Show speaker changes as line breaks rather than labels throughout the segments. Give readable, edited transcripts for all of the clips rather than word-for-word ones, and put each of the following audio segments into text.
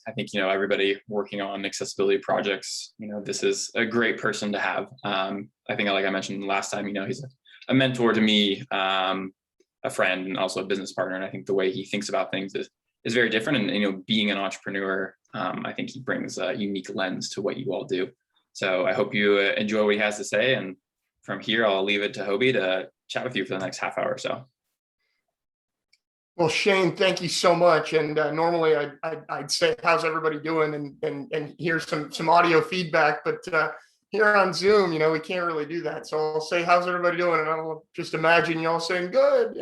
I think, everybody working on accessibility projects, this is a great person to have. I think, like I mentioned last time, he's a mentor to me, a friend, and also a business partner. And I think the way he thinks about things is very different. And, being an entrepreneur, I think he brings a unique lens to what you all do. So I hope you enjoy what he has to say. And from here, I'll leave it to Hoby to chat with you for the next half hour or so.
Well, Shane, thank you so much. And normally I'd say, how's everybody doing? And here's some audio feedback, but here on Zoom, we can't really do that. So I'll say, how's everybody doing? And I'll just imagine y'all saying good.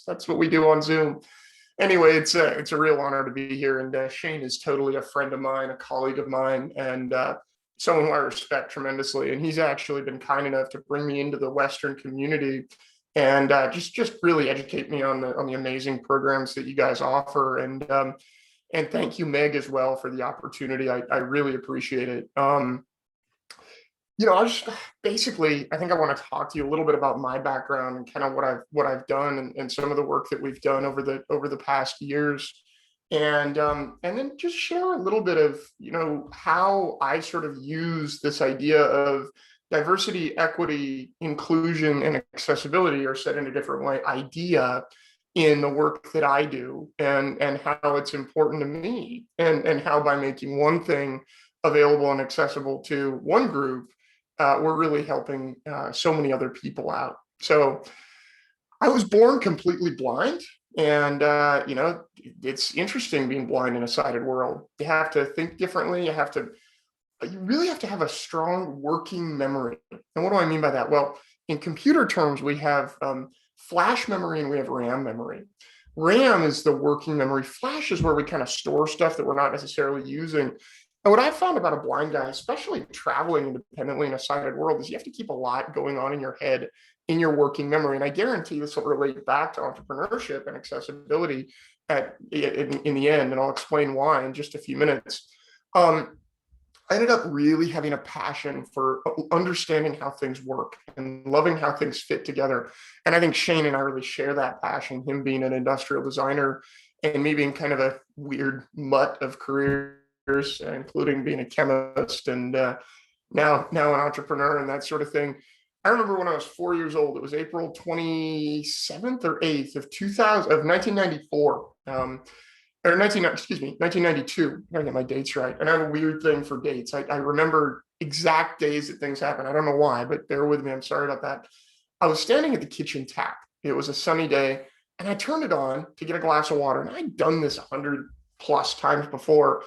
That's what we do on Zoom. Anyway, it's a real honor to be here. And Shane is totally a friend of mine, a colleague of mine, and someone who I respect tremendously. And he's actually been kind enough to bring me into the Western community and just really educate me on the amazing programs that you guys offer. And thank you, Meg, as well, for the opportunity. I really appreciate it. I just basically, I think I want to talk to you a little bit about my background and kind of what I've done and some of the work that we've done over the past years. And then just share a little bit of, how I sort of use this idea of diversity, equity, inclusion, and accessibility, or said in a different way, idea in the work that I do, and how it's important to me, and how by making one thing available and accessible to one group, we're really helping so many other people out. So I was born completely blind. And, it's interesting being blind in a sighted world. You have to think differently. You really have to have a strong working memory. And what do I mean by that? Well, in computer terms, we have flash memory and we have RAM memory. RAM is the working memory. Flash is where we kind of store stuff that we're not necessarily using. And what I've found about a blind guy, especially traveling independently in a sighted world, is you have to keep a lot going on in your head, in your working memory. And I guarantee this will relate back to entrepreneurship and accessibility in the end. And I'll explain why in just a few minutes. I ended up really having a passion for understanding how things work and loving how things fit together. And I think Shane and I really share that passion, him being an industrial designer and me being kind of a weird mutt of careers, including being a chemist and now an entrepreneur and that sort of thing. I remember when I was 4 years old, it was April 27th or 8th of 1994. Or 1992. I gotta get my dates right. And I have a weird thing for dates. I remember exact days that things happen. I don't know why, but bear with me. I'm sorry about that. I was standing at the kitchen tap. It was a sunny day, and I turned it on to get a glass of water. And I'd done this 100 plus times before,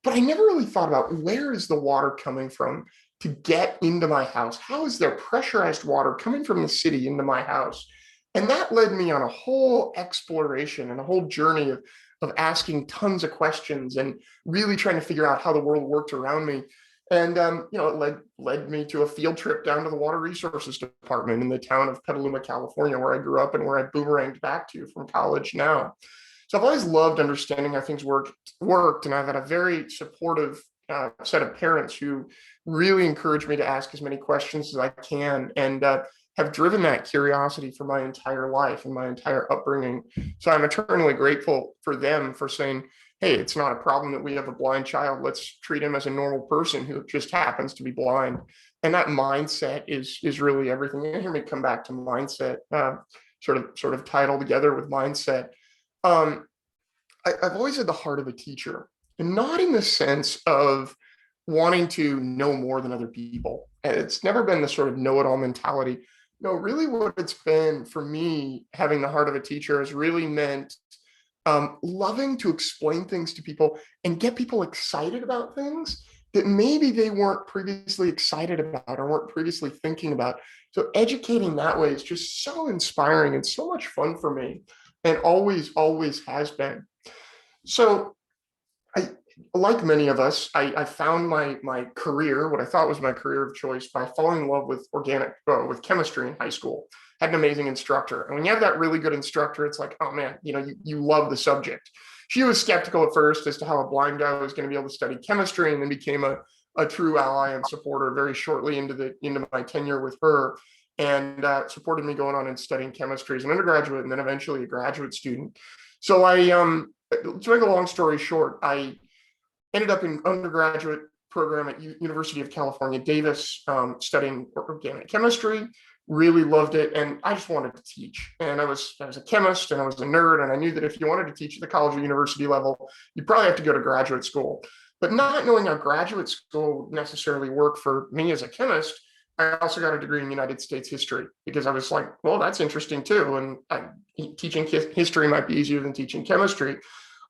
but I never really thought about where is the water coming from to get into my house? How is there pressurized water coming from the city into my house? And that led me on a whole exploration and a whole journey of asking tons of questions and really trying to figure out how the world worked around me. And, it led me to a field trip down to the Water Resources Department in the town of Petaluma, California, where I grew up and where I boomeranged back to from college now. So I've always loved understanding how things worked. And I've had a very supportive set of parents who really encourage me to ask as many questions as I can. And have driven that curiosity for my entire life and my entire upbringing. So I'm eternally grateful for them for saying, hey, it's not a problem that we have a blind child. Let's treat him as a normal person who just happens to be blind. And that mindset is really everything. You hear me come back to mindset, sort of tied all together with mindset. I've always had the heart of a teacher, and not in the sense of wanting to know more than other people. And it's never been the sort of know-it-all mentality. No, really what it's been for me, having the heart of a teacher has really meant loving to explain things to people and get people excited about things that maybe they weren't previously excited about or weren't previously thinking about. So educating that way is just so inspiring and so much fun for me, and always has been. So like many of us, I found my career, what I thought was my career of choice, by falling in love with with chemistry in high school. Had an amazing instructor. And when you have that really good instructor, it's like, oh man, you love the subject. She was skeptical at first as to how a blind guy was going to be able to study chemistry, and then became a true ally and supporter very shortly into my tenure with her, and supported me going on and studying chemistry as an undergraduate and then eventually a graduate student. So to make a long story short, I Ended up in undergraduate program at University of California, Davis, studying organic chemistry. Really loved it, and I just wanted to teach. And I was a chemist, and I was a nerd, and I knew that if you wanted to teach at the college or university level, you probably have to go to graduate school. But not knowing how graduate school would necessarily work for me as a chemist, I also got a degree in United States history because I was like, well, that's interesting too. And teaching history might be easier than teaching chemistry.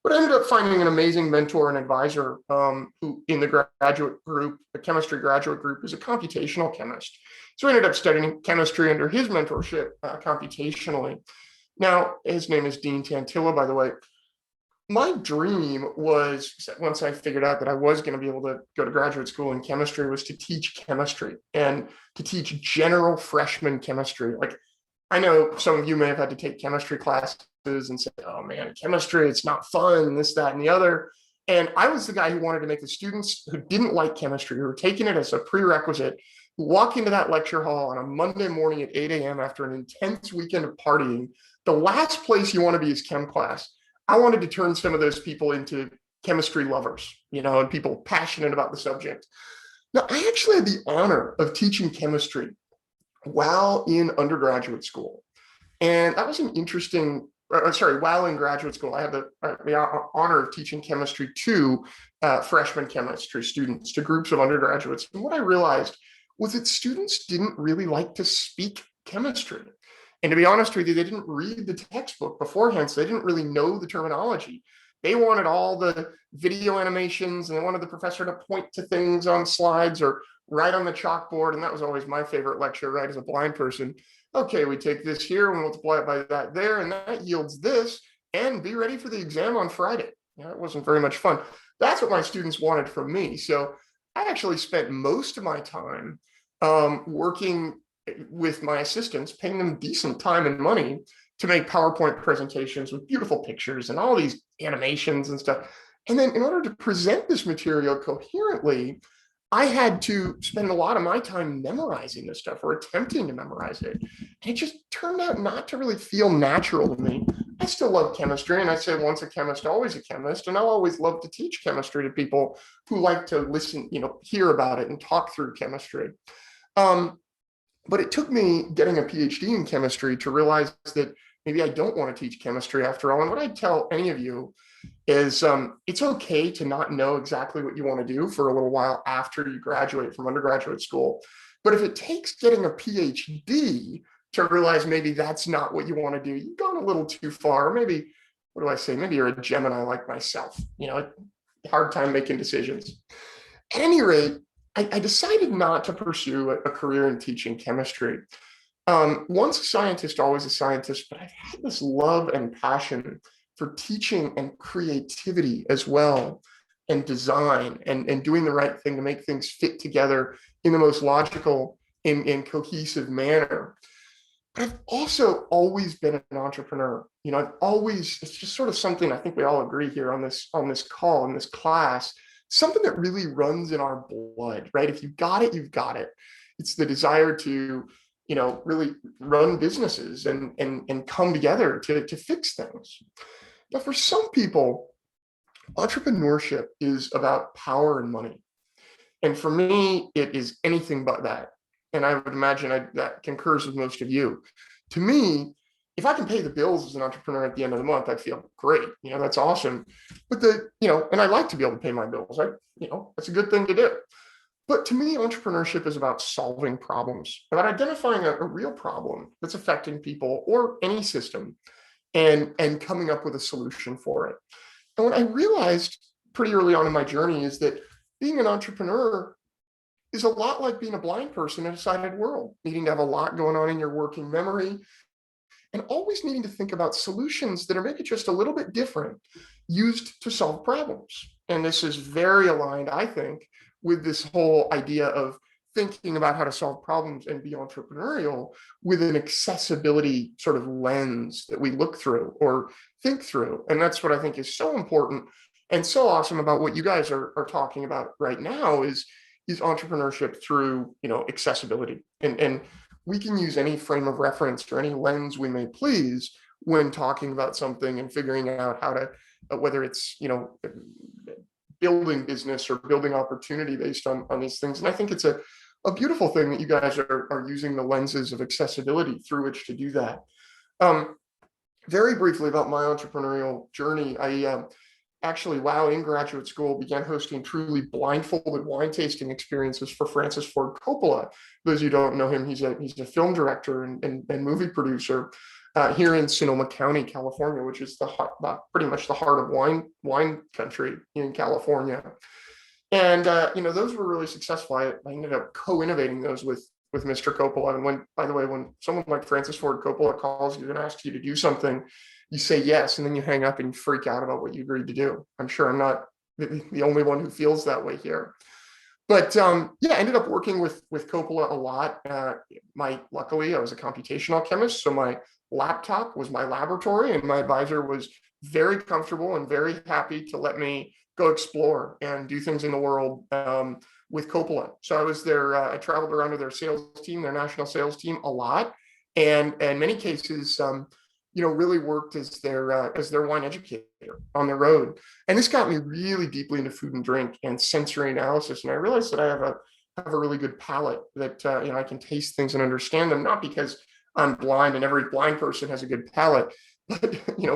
But I ended up finding an amazing mentor and advisor who, in the graduate group, the chemistry graduate group, is a computational chemist. So I ended up studying chemistry under his mentorship computationally. Now, his name is Dean Tantilla, by the way. My dream was, once I figured out that I was going to be able to go to graduate school in chemistry, was to teach chemistry and to teach general freshman chemistry. Like, I know some of you may have had to take chemistry classes and say, oh man, chemistry, it's not fun, this, that, and the other. And I was the guy who wanted to make the students who didn't like chemistry, who were taking it as a prerequisite, who walk into that lecture hall on a Monday morning at 8 a.m. after an intense weekend of partying. The last place you want to be is chem class. I wanted to turn some of those people into chemistry lovers, and people passionate about the subject. Now, I actually had the honor of teaching chemistry while in undergraduate school. And that was an interesting, while in graduate school, I had the honor of teaching chemistry to freshman chemistry students, to groups of undergraduates. And what I realized was that students didn't really like to speak chemistry. And to be honest with you, they didn't read the textbook beforehand, so they didn't really know the terminology. They wanted all the video animations, and they wanted the professor to point to things on slides or write on the chalkboard. And that was always my favorite lecture, right, as a blind person. Okay, we take this here, we multiply it by that there, and that yields this, and be ready for the exam on Friday. It wasn't very much fun. That's what my students wanted from me. So I actually spent most of my time working with my assistants, paying them decent time and money to make PowerPoint presentations with beautiful pictures and all these animations and stuff. And then in order to present this material coherently, I had to spend a lot of my time memorizing this stuff or attempting to memorize it. And it just turned out not to really feel natural to me. I still love chemistry, and I say once a chemist, always a chemist. And I'll always love to teach chemistry to people who like to listen, hear about it and talk through chemistry. But it took me getting a PhD in chemistry to realize that maybe I don't want to teach chemistry after all. And what I'd tell any of you is it's okay to not know exactly what you want to do for a little while after you graduate from undergraduate school. But if it takes getting a PhD to realize maybe that's not what you want to do, you've gone a little too far. Maybe, what do I say? Maybe you're a Gemini like myself, hard time making decisions. At any rate, I decided not to pursue a career in teaching chemistry. Once a scientist, always a scientist, but I've had this love and passion for teaching and creativity as well, and design and doing the right thing to make things fit together in the most logical and cohesive manner. But I've also always been an entrepreneur. It's just sort of something I think we all agree here on this call, in this class, something that really runs in our blood, right? If you've got it, you've got it. It's the desire to, really run businesses and come together to fix things. Now, for some people, entrepreneurship is about power and money. And for me, it is anything but that. And I would imagine that concurs with most of you. To me, if I can pay the bills as an entrepreneur at the end of the month, I feel great. That's awesome. But and I like to be able to pay my bills. That's a good thing to do. But to me, entrepreneurship is about solving problems, about identifying a real problem that's affecting people or any system and coming up with a solution for it. And what I realized pretty early on in my journey is that being an entrepreneur is a lot like being a blind person in a sighted world, needing to have a lot going on in your working memory, and always needing to think about solutions that are maybe just a little bit different, used to solve problems. And this is very aligned, I think, with this whole idea of thinking about how to solve problems and be entrepreneurial with an accessibility sort of lens that we look through or think through. And that's what I think is so important and so awesome about what you guys are talking about right now is entrepreneurship through, accessibility. And we can use any frame of reference or any lens we may please when talking about something and figuring out how to, whether it's, building business or building opportunity based on these things. And I think it's a beautiful thing that you guys are using the lenses of accessibility through which to do that. Um, very briefly about my entrepreneurial journey, I actually, while in graduate school, began hosting truly blindfolded wine tasting experiences for Francis Ford Coppola. Those who don't know him, he's a film director and movie producer here in Sonoma County, California, which is pretty much the heart of wine country in California. And those were really successful. I ended up co-innovating those with Mr. Coppola. And by the way, when someone like Francis Ford Coppola calls you and asks you to do something, you say yes, and then you hang up and you freak out about what you agreed to do. I'm sure I'm not the only one who feels that way here. But I ended up working with Coppola a lot. Luckily, I was a computational chemist, so my laptop was my laboratory, and my advisor was very comfortable and very happy to let me go explore and do things in the world with Coppola. So I was there. I traveled around with their sales team, their national sales team, a lot, and in many cases, really worked as their wine educator on the road. And this got me really deeply into food and drink and sensory analysis. And I realized that I have a really good palate, that I can taste things and understand them, not because I'm blind and every blind person has a good palate, but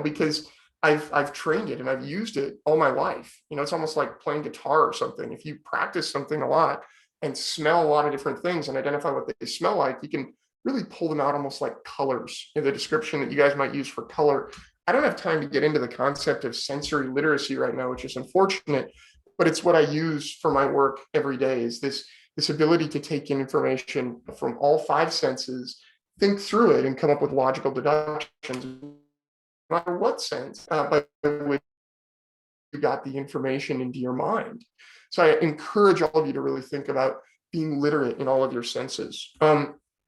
because I've trained it and I've used it all my life. It's almost like playing guitar or something. If you practice something a lot and smell a lot of different things and identify what they smell like, you can really pull them out almost like colors in the description that you guys might use for color. I don't have time to get into the concept of sensory literacy right now, which is unfortunate, but it's what I use for my work every day, is this ability to take in information from all five senses, think through it, and come up with logical deductions, no matter what sense, by which you got the information into your mind. So I encourage all of you to really think about being literate in all of your senses.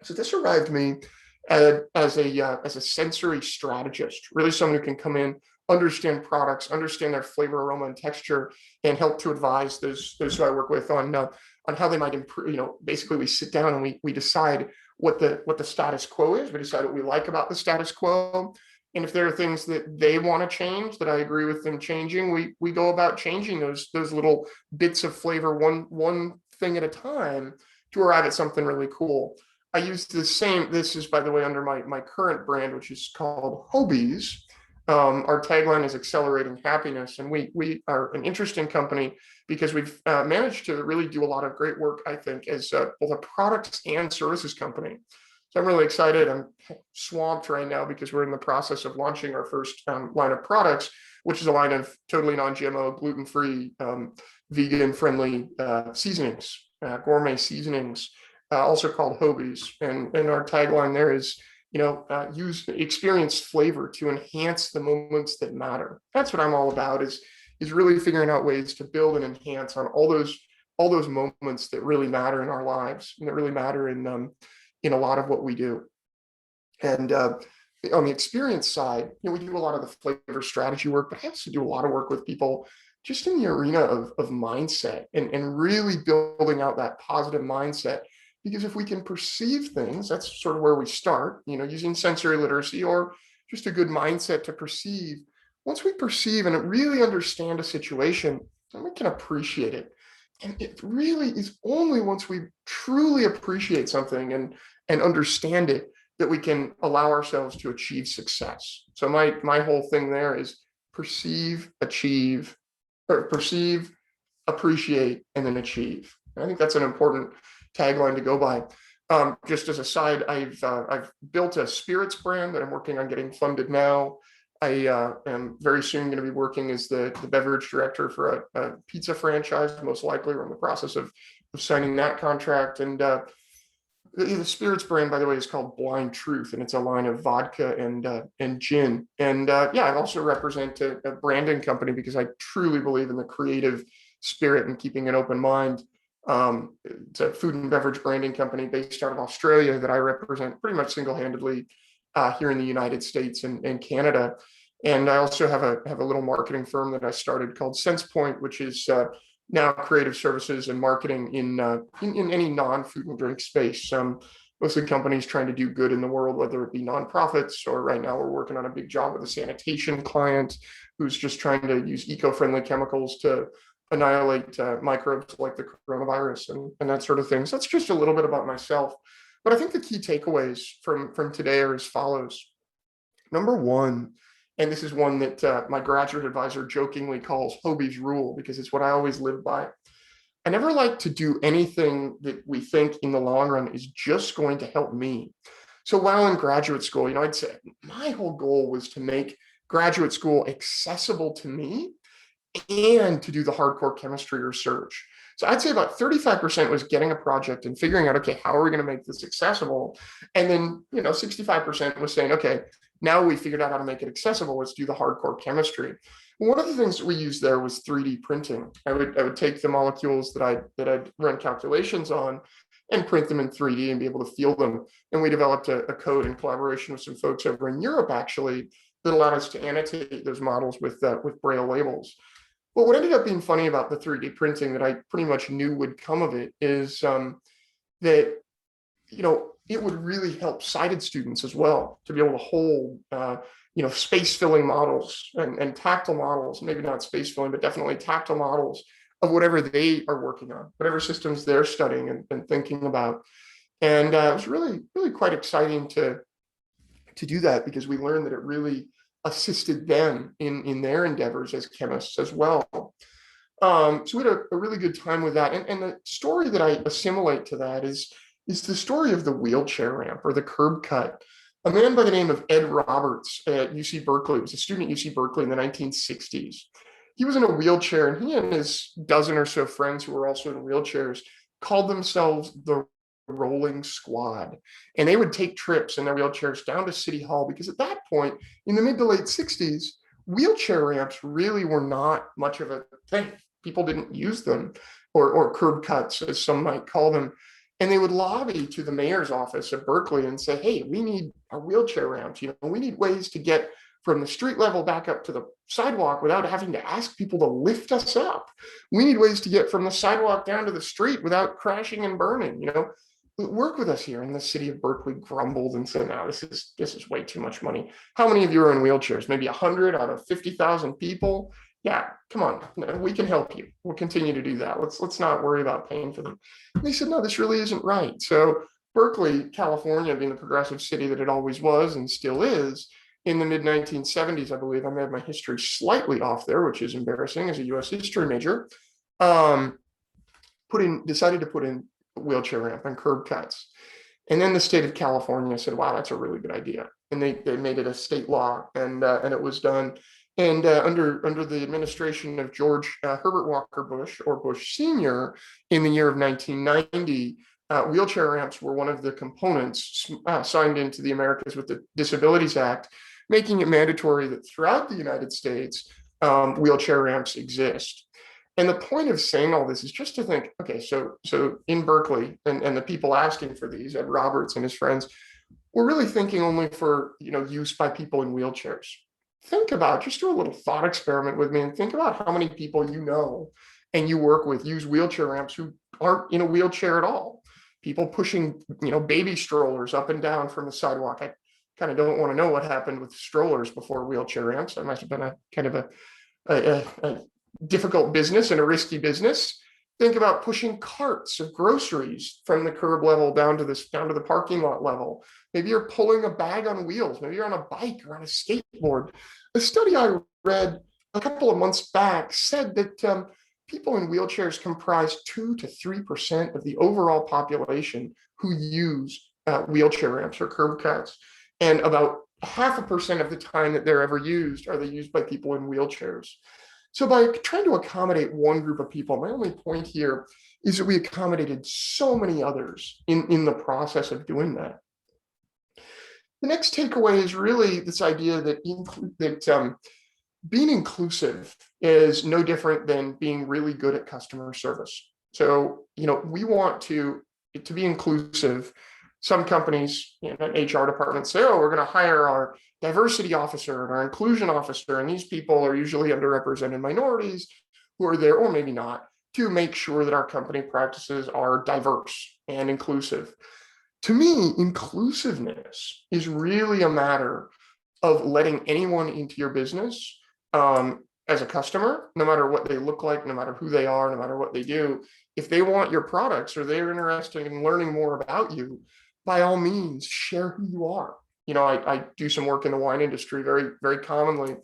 So this arrived me as a sensory strategist, really someone who can come in, understand products, understand their flavor, aroma, and texture, and help to advise those who I work with on how they might improve. Basically, we sit down and we decide what the status quo is. We decide what we like about the status quo, and if there are things that they want to change that I agree with them changing, we go about changing those little bits of flavor one thing at a time to arrive at something really cool. I use this is, by the way, under my current brand, which is called Hoby's. Our tagline is accelerating happiness. And we are an interesting company because we've managed to really do a lot of great work, I think, as both a products and services company. So I'm really excited. I'm swamped right now because we're in the process of launching our first line of products, which is a line of totally non-GMO, gluten-free, vegan-friendly seasonings, gourmet seasonings. Also called Hoby's, and our tagline there is, experience flavor to enhance the moments that matter. That's what I'm all about, is really figuring out ways to build and enhance on all those moments that really matter in our lives and that really matter in a lot of what we do. And on the experience side, we do a lot of the flavor strategy work, but I also do a lot of work with people just in the arena of mindset and really building out that positive mindset. Because if we can perceive things, that's sort of where we start, using sensory literacy or just a good mindset to perceive. Once we perceive and really understand a situation, then we can appreciate it. And it really is only once we truly appreciate something and understand it that we can allow ourselves to achieve success. So my whole thing there is perceive, achieve, or perceive, appreciate, and then achieve. And I think that's an important tagline to go by. Just as a side, I've built a spirits brand that I'm working on getting funded now. I am very soon going to be working as the beverage director for a pizza franchise. Most likely, we're in the process of signing that contract. And the spirits brand, by the way, is called Blind Truth, and it's a line of vodka and gin. And I also represent a branding company because I truly believe in the creative spirit and keeping an open mind. It's a food and beverage branding company based out of Australia that I represent pretty much single-handedly here in the United States and Canada. And I also have a little marketing firm that I started called SensePoint, which is now creative services and marketing in any non-food and drink space. Mostly companies trying to do good in the world, whether it be nonprofits, or right now we're working on a big job with a sanitation client who's just trying to use eco-friendly chemicals to annihilate microbes like the coronavirus and that sort of thing. So that's just a little bit about myself. But I think the key takeaways from today are as follows. Number one, and this is one that my graduate advisor jokingly calls Hoby's rule, because it's what I always live by. I never like to do anything that we think in the long run is just going to help me. So while in graduate school, I'd say my whole goal was to make graduate school accessible to me and to do the hardcore chemistry research. So I'd say about 35% was getting a project and figuring out, okay, how are we going to make this accessible? And then, 65% was saying, okay, now we figured out how to make it accessible. Let's do the hardcore chemistry. One of the things that we used there was 3D printing. I would take the molecules that I'd run calculations on and print them in 3D and be able to feel them. And we developed a code in collaboration with some folks over in Europe, actually, that allowed us to annotate those models with Braille labels. But what ended up being funny about the 3D printing that I pretty much knew would come of it is that, it would really help sighted students as well to be able to hold, space filling models and tactile models, maybe not space filling, but definitely tactile models of whatever they are working on, whatever systems they're studying and thinking about. And it was really, really quite exciting to do that, because we learned that it really assisted them in their endeavors as chemists as well. So we had a really good time with that. And the story that I assimilate to that is the story of the wheelchair ramp or the curb cut. A man by the name of Ed Roberts at UC Berkeley was a student at UC Berkeley in the 1960s. He was in a wheelchair, and he and his dozen or so friends who were also in wheelchairs called themselves the Rolling Squad. And they would take trips in their wheelchairs down to City Hall, because at that point, in the mid to late 60s, wheelchair ramps really were not much of a thing. People didn't use them, or curb cuts, as some might call them. And they would lobby to the mayor's office of Berkeley and say, hey, we need a wheelchair ramps. We need ways to get from the street level back up to the sidewalk without having to ask people to lift us up. We need ways to get from the sidewalk down to the street without crashing and burning. Work with us here. And the city of Berkeley grumbled and said, no, this is way too much money. How many of you are in wheelchairs? Maybe 100 out of 50,000 people? Yeah, come on, we can help you. We'll continue to do that. Let's not worry about paying for them. And they said, no, this really isn't right. So Berkeley, California, being the progressive city that it always was and still is, in the mid 1970s, I believe, I may have my history slightly off there, which is embarrassing as a US history major, decided to put in wheelchair ramp and curb cuts. And then the state of California said, wow, that's a really good idea. And they made it a state law, and it was done. And under the administration of George Herbert Walker Bush, or Bush Sr., in the year of 1990, wheelchair ramps were one of the components signed into the Americans with the Disabilities Act, making it mandatory that throughout the United States, wheelchair ramps exist. And the point of saying all this is just to think, okay, so in Berkeley, and the people asking for these, Ed Roberts and his friends, we're really thinking only for use by people in wheelchairs. Think about, just do a little thought experiment with me and think about how many people and you work with use wheelchair ramps who aren't in a wheelchair at all. People pushing baby strollers up and down from the sidewalk. I kind of don't want to know what happened with strollers before wheelchair ramps. That must have been a kind of a difficult business and a risky business. Think about pushing carts of groceries from the curb level down to the parking lot level. Maybe you're pulling a bag on wheels. Maybe you're on a bike or on a skateboard. A study I read a couple of months back said that people in wheelchairs comprise 2 to 3% of the overall population who use wheelchair ramps or curb cuts. And about 0.5% of the time that they're ever used are they used by people in wheelchairs. So by trying to accommodate one group of people, my only point here is that we accommodated so many others in the process of doing that. The next takeaway is really this idea that being inclusive is no different than being really good at customer service. So, we want to be inclusive. Some companies, an HR department say, oh, we're going to hire our diversity officer and our inclusion officer. And these people are usually underrepresented minorities who are there, or maybe not, to make sure that our company practices are diverse and inclusive. To me, inclusiveness is really a matter of letting anyone into your business as a customer, no matter what they look like, no matter who they are, no matter what they do, if they want your products or they're interested in learning more about you, by all means, share who you are. I do some work in the wine industry very, very commonly.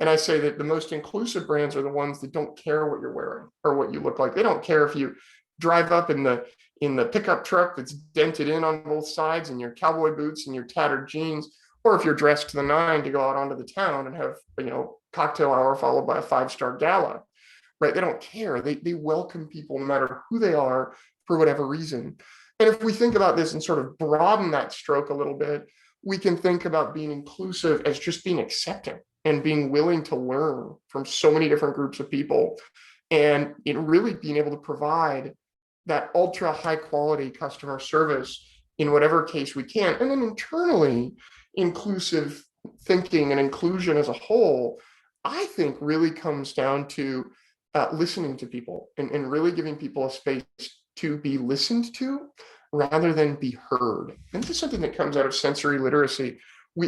And I say that the most inclusive brands are the ones that don't care what you're wearing or what you look like. They don't care if you drive up in the pickup truck that's dented in on both sides and your cowboy boots and your tattered jeans, or if you're dressed to the nine to go out onto the town and have, cocktail hour followed by a 5-star gala, right? They don't care. They welcome people no matter who they are for whatever reason. And if we think about this and sort of broaden that stroke a little bit, we can think about being inclusive as just being accepting and being willing to learn from so many different groups of people, and really being able to provide that ultra high quality customer service in whatever case we can. And then internally, inclusive thinking and inclusion as a whole, I think really comes down to listening to people and really giving people a space to be listened to rather than be heard. And this is something that comes out of sensory literacy.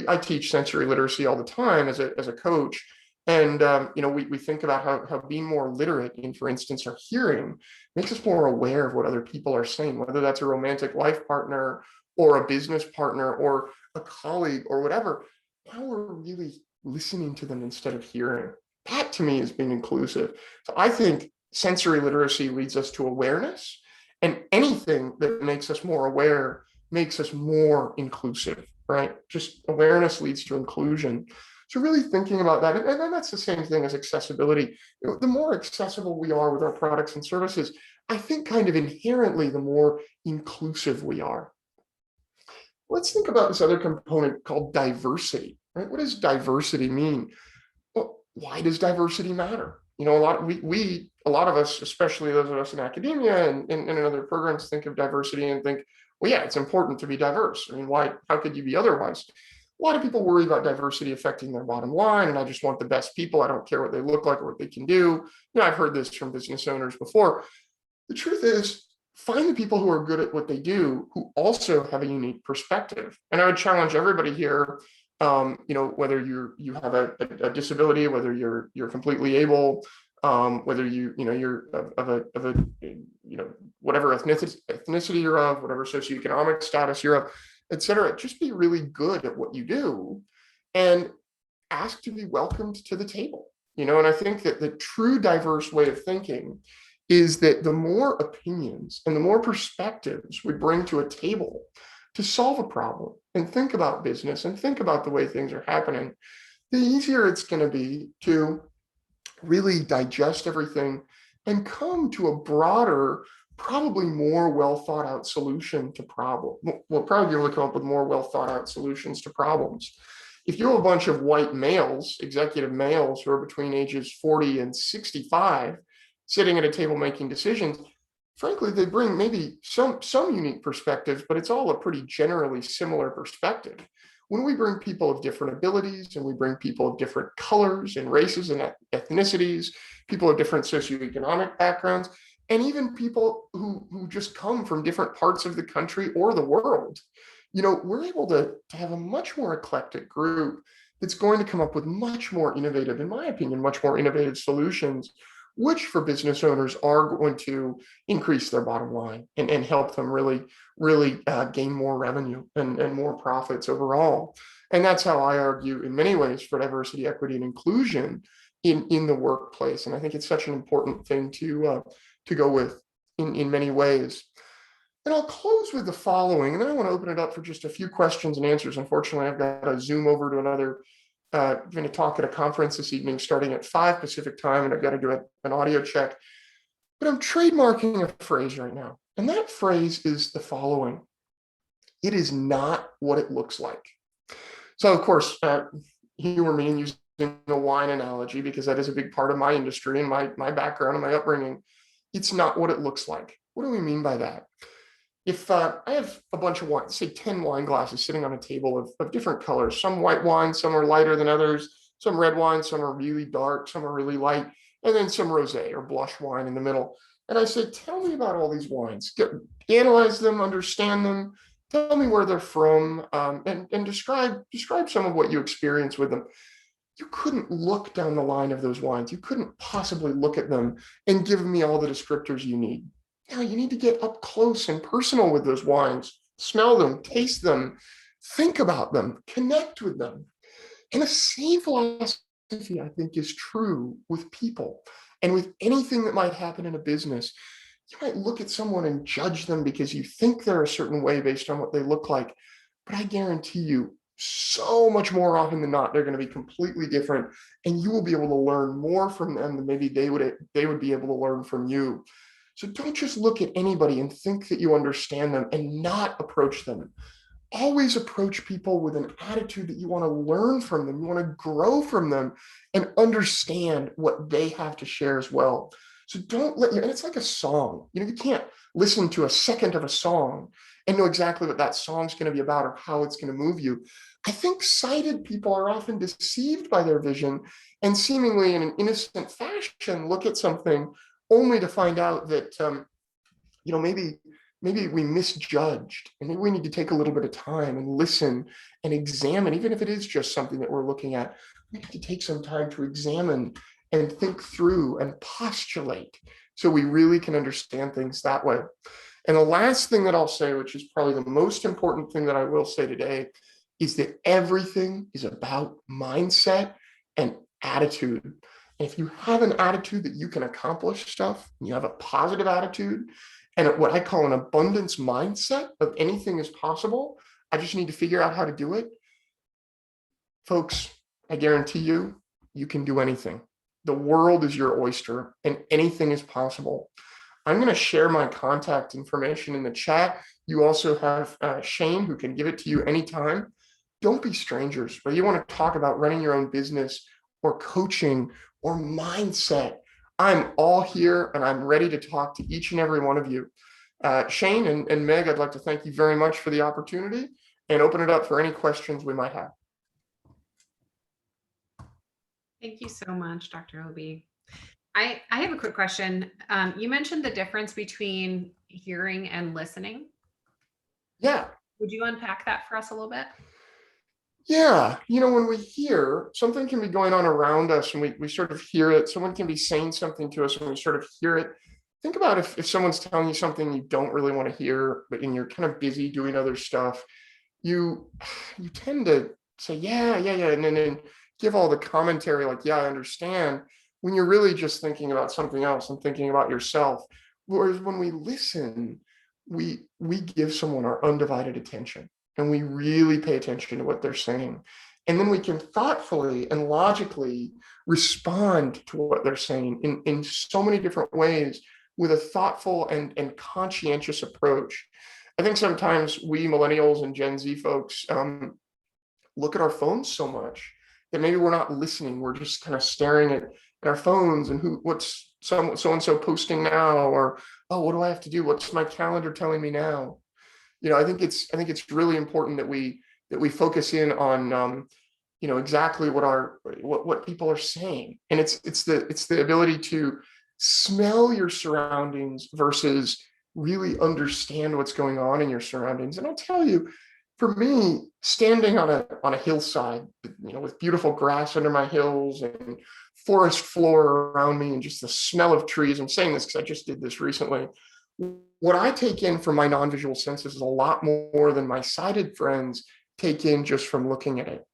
I teach sensory literacy all the time as a coach. And we think about how being more literate in, for instance, our hearing makes us more aware of what other people are saying, whether that's a romantic life partner or a business partner or a colleague or whatever. Now we're really listening to them instead of hearing. That to me is being inclusive. So I think sensory literacy leads us to awareness, and anything that makes us more aware makes us more inclusive, right? Just awareness leads to inclusion. So really thinking about that, and then that's the same thing as accessibility. The more accessible we are with our products and services, I think kind of inherently, the more inclusive we are. Let's think about this other component called diversity, right? What does diversity mean? Well, why does diversity matter? A lot of us, especially those of us in academia and in other programs, think of diversity and think, well, yeah, it's important to be diverse. I mean, how could you be otherwise? A lot of people worry about diversity affecting their bottom line, and I just want the best people. I don't care what they look like or what they can do. I've heard this from business owners before. The truth is, find the people who are good at what they do, who also have a unique perspective. And I would challenge everybody here, whether you have a disability, whether you're completely able, whether you're of a whatever ethnicity you're of, whatever socioeconomic status you're of, et cetera, just be really good at what you do and ask to be welcomed to the table. And I think that the true diverse way of thinking is that the more opinions and the more perspectives we bring to a table to solve a problem and think about business and think about the way things are happening, the easier it's going to be to really digest everything and come to a broader, probably more well thought out solution to problem. We'll probably be able to come up with more well thought out solutions to problems. If you have a bunch of white males, executive males who are between ages 40 and 65, sitting at a table making decisions, frankly, they bring maybe some unique perspectives, but it's all a pretty generally similar perspective. When we bring people of different abilities and we bring people of different colors and races and ethnicities, people of different socioeconomic backgrounds, and even people who just come from different parts of the country or the world, we're able to have a much more eclectic group that's going to come up with much more innovative, in my opinion, much more innovative solutions, which for business owners are going to increase their bottom line and help them really gain more revenue and more profits overall. And that's how I argue in many ways for diversity, equity, and inclusion in the workplace. And I think it's such an important thing to go with in many ways. And I'll close with the following, and then I want to open it up for just a few questions and answers. Unfortunately, I've got to Zoom over to another going to talk at a conference this evening starting at 5 Pacific time, and I've got to do an audio check. But I'm trademarking a phrase right now, and that phrase is the following: it is not what it looks like. So, of course, humor me in using a wine analogy, because that is a big part of my industry and my background and my upbringing. It's not what it looks like. What do we mean by that? If I have a bunch of wine, say 10 wine glasses sitting on a table of different colors, some white wine, some are lighter than others, some red wine, some are really dark, some are really light, and then some rosé or blush wine in the middle. And I said, tell me about all these wines. Analyze them, understand them, tell me where they're from, and describe some of what you experience with them. you couldn't look down the line of those wines. You couldn't possibly look at them and give me all the descriptors you need. Now you need to get up close and personal with those wines, smell them, taste them, think about them, connect with them. And the same philosophy, I think, is true with people and with anything that might happen in a business. You might look at someone and judge them because you think they're a certain way based on what they look like. But I guarantee you, so much more often than not, they're going to be completely different, and you will be able to learn more from them than maybe they would be able to learn from you. So don't just look at anybody and think that you understand them and not approach them. Always approach people with an attitude that you want to learn from them, you want to grow from them and understand what they have to share as well. So don't let you, and it's like a song, you can't listen to a second of a song and know exactly what that song's going to be about or how it's going to move you. I think sighted people are often deceived by their vision and seemingly in an innocent fashion look at something only to find out that maybe we misjudged, and maybe we need to take a little bit of time and listen and examine. Even if it is just something that we're looking at, we need to take some time to examine and think through and postulate so we really can understand things that way. And the last thing that I'll say, which is probably the most important thing that I will say today, is that everything is about mindset and attitude. And if you have an attitude that you can accomplish stuff, and you have a positive attitude and what I call an abundance mindset of anything is possible, I just need to figure out how to do it. Folks, I guarantee you, you can do anything. The world is your oyster and anything is possible. I'm going to share my contact information in the chat. You also have Shane, who can give it to you anytime. Don't be strangers. Whether you want to talk about running your own business or coaching or mindset, I'm all here and I'm ready to talk to each and every one of you. Shane and Meg, I'd like to thank you very much for the opportunity and open it up for any questions we might have.
Thank you so much, Dr. Hoby. I have a quick question. You mentioned the difference between hearing and listening.
Yeah.
Would you unpack that for us a little bit?
Yeah. When we hear, something can be going on around us and we sort of hear it. Someone can be saying something to us and we sort of hear it. Think about if someone's telling you something you don't really want to hear, but and you're kind of busy doing other stuff, you tend to say, yeah, and then give all the commentary like, yeah, I understand, when you're really just thinking about something else and thinking about yourself. Whereas when we listen, we give someone our undivided attention and we really pay attention to what they're saying. And then we can thoughtfully and logically respond to what they're saying in so many different ways with a thoughtful and conscientious approach. I think sometimes we millennials and Gen Z folks look at our phones so much that maybe we're not listening. We're just kind of staring at our phones and what's so and so posting now, or oh, what do I have to do? What's my calendar telling me now? I think it's really important that we focus in on exactly what people are saying, and it's the ability to smell your surroundings versus really understand what's going on in your surroundings. And I'll tell you, for me, standing on a hillside, with beautiful grass under my hills and forest floor around me and just the smell of trees, I'm saying this because I just did this recently. What I take in from my non-visual senses is a lot more than my sighted friends take in just from looking at it.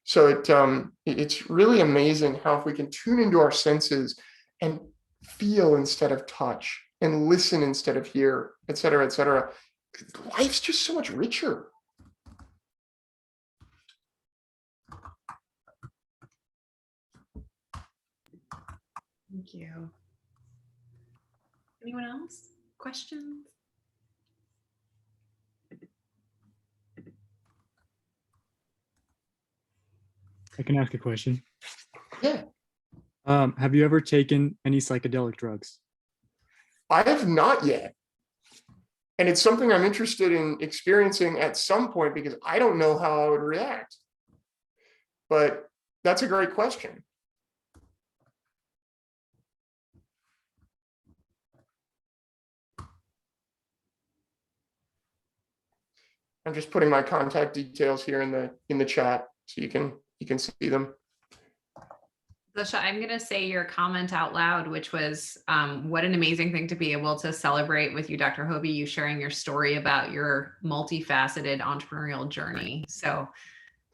So it's really amazing how if we can tune into our senses and feel instead of touch and listen instead of hear, et cetera, life's just so much richer.
Thank you. Anyone else? Questions?
I can ask a question.
Yeah.
Have you ever taken any psychedelic drugs?
I have not yet. And it's something I'm interested in experiencing at some point because I don't know how I would react. But that's a great question. I'm just putting my contact details here in the chat so you can see them.
Sasha, I'm going to say your comment out loud, which was what an amazing thing to be able to celebrate with you, Dr. Hoby, you sharing your story about your multifaceted entrepreneurial journey. So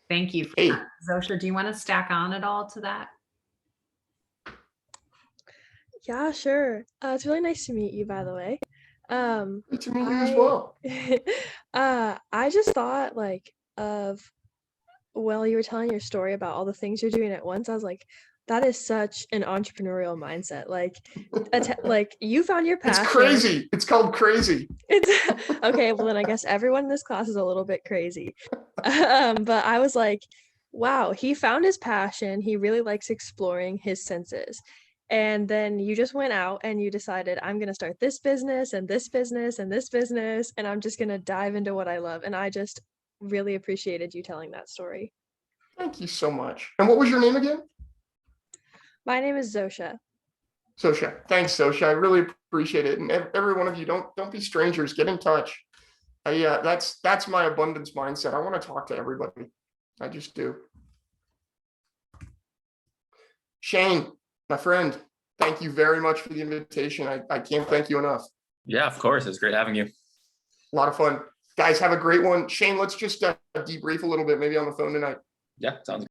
thank you for
Hey,
that. Zosha, do you want to stack on at all to that?
Yeah, sure. It's really nice to meet you, by the way.
good to meet you as well.
I just thought while you were telling your story about all the things you're doing at once, I was like, that is such an entrepreneurial mindset. Like you found your
It's
passion.
crazy. It's called crazy.
It's okay. Well, then I guess everyone in this class is a little bit crazy. But I was like, wow, he found his passion. He really likes exploring his senses. And then you just went out and you decided, I'm going to start this business and this business and this business, and I'm just going to dive into what I love. And I just really appreciated you telling that story.
Thank you so much. And what was your name again?
My name is Zosha.
Sosha. Thanks, Sosha. I really appreciate it. And every one of you, don't be strangers. Get in touch. That's my abundance mindset. I want to talk to everybody. I just do. Shane, my friend, thank you very much for the invitation. I can't thank you enough.
Yeah, of course. It's great having you.
A lot of fun. Guys, have a great one. Shane, let's just debrief a little bit, maybe on the phone tonight.
Yeah, sounds good.